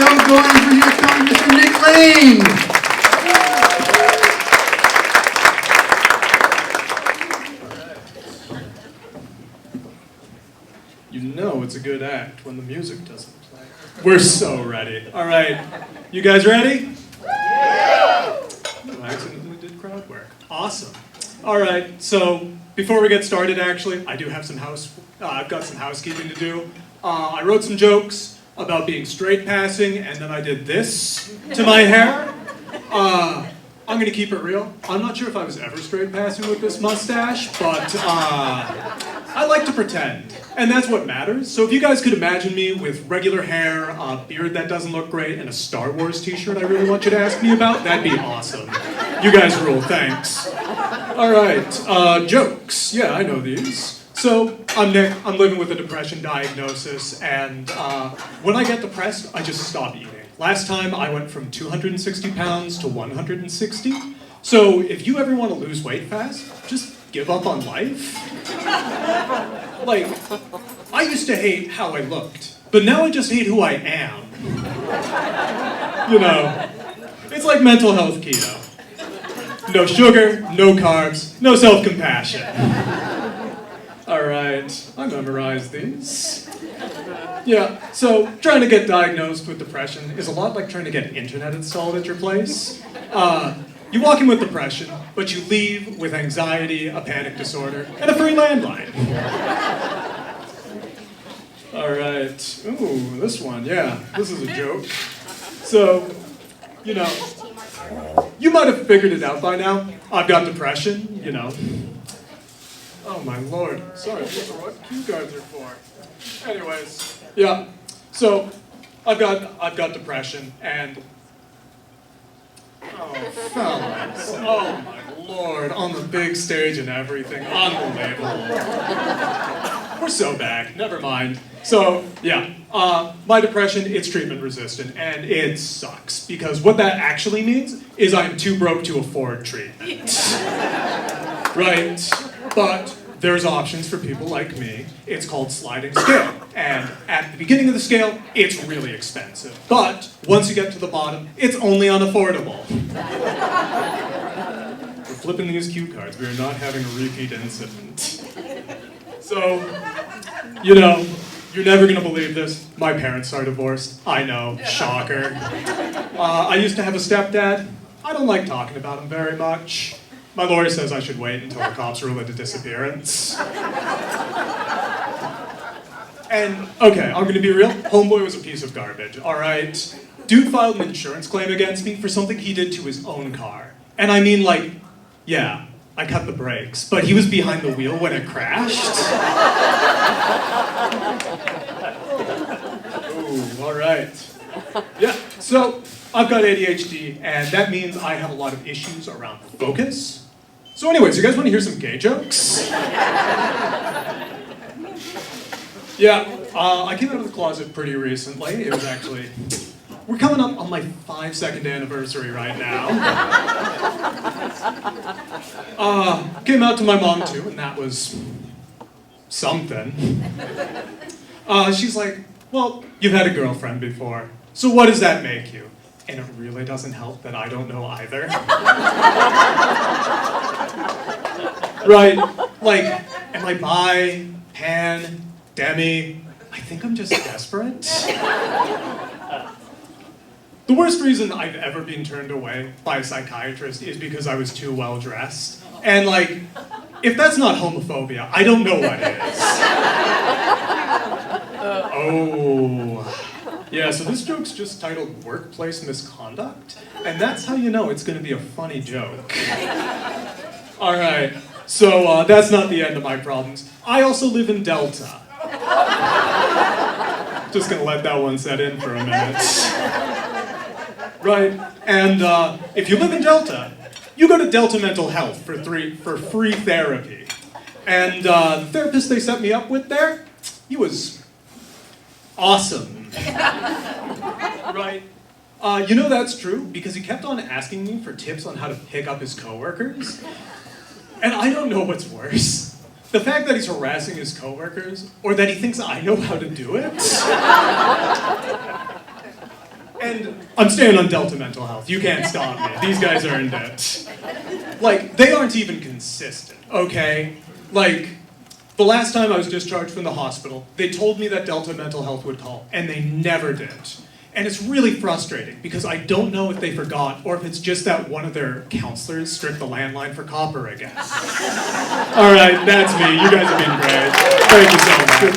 show going for your son, Mr. Nick Lane. You know it's a good act when the music doesn't play. We're so ready. All right, you guys ready? I accidentally did crowd work. Awesome. All right, so before we get started, actually, I do have some I've got some housekeeping to do. I wrote some jokes about being straight passing, and then I did this to my hair. I'm gonna keep it real. I'm not sure if I was ever straight passing with this mustache, but I like to pretend, and that's what matters. So if you guys could imagine me with regular hair, a beard that doesn't look great, and a Star Wars t-shirt I really want you to ask me about, that'd be awesome. You guys rule, thanks. All right, jokes. Yeah, I know these. So, I'm Nick, I'm living with a depression diagnosis, and when I get depressed, I just stop eating. Last time, I went from 260 pounds to 160. So, if you ever want to lose weight fast, just give up on life. Like, I used to hate how I looked, but now I just hate who I am. You know, it's like mental health keto. No sugar, no carbs, no self-compassion. All right, I memorized these. Yeah, so trying to get diagnosed with depression is a lot like trying to get internet installed at your place. You walk in with depression, but you leave with anxiety, a panic disorder, and a free landline. All right, ooh, this one, yeah, this is a joke. So, you know, you might have figured it out by now. I've got depression, you know. Oh my lord, sorry, these are what cue cards are for. Anyways, yeah, so I've got depression, and oh fellas, oh my lord, on the big stage and everything, unbelievable. We're so back, never mind. So, yeah, my depression, it's treatment resistant, and it sucks, because what that actually means is I'm too broke to afford treatment. Right? But there's options for people like me. It's called sliding scale. And at the beginning of the scale, it's really expensive. But once you get to the bottom, it's only unaffordable. We're flipping these cue cards. We are not having a repeat incident. So, you know, you're never gonna believe this. My parents are divorced. I know, shocker. I used to have a stepdad. I don't like talking about him very much. My lawyer says I should wait until the cops rule it a disappearance. And, okay, I'm gonna be real. Homeboy was a piece of garbage, all right? Dude filed an insurance claim against me for something he did to his own car. And I mean, like, yeah, I cut the brakes, but he was behind the wheel when it crashed. Ooh, all right. Yeah, so I've got ADHD, and that means I have a lot of issues around focus. So anyways, you guys want to hear some gay jokes? Yeah, I came out of the closet pretty recently. It was actually, we're coming up on my 5-second anniversary right now. Came out to my mom too, and that was something. She's like, well, you've had a girlfriend before, so what does that make you? And it really doesn't help that I don't know either. Right, like, am I bi, pan, demi? I think I'm just desperate. The worst reason I've ever been turned away by a psychiatrist is because I was too well dressed. And like, if that's not homophobia, I don't know what is. Oh. Yeah, so this joke's just titled Workplace Misconduct, and that's how you know it's gonna be a funny joke. All right, so that's not the end of my problems. I also live in Delta. Just gonna let that one set in for a minute. Right, and if you live in Delta, you go to Delta Mental Health for free therapy. And the therapist they set me up with there, he was awesome. Right? You know that's true because he kept on asking me for tips on how to pick up his coworkers. And I don't know what's worse. The fact that he's harassing his coworkers, or that he thinks I know how to do it. And I'm staying on Delta Mental Health. You can't stop me. These guys earned it. Like, they aren't even consistent, okay? Like, the last time I was discharged from the hospital, they told me that Delta Mental Health would call, and they never did. And it's really frustrating because I don't know if they forgot or if it's just that one of their counselors stripped the landline for copper again. All right, that's me. You guys have been great. Thank you so much.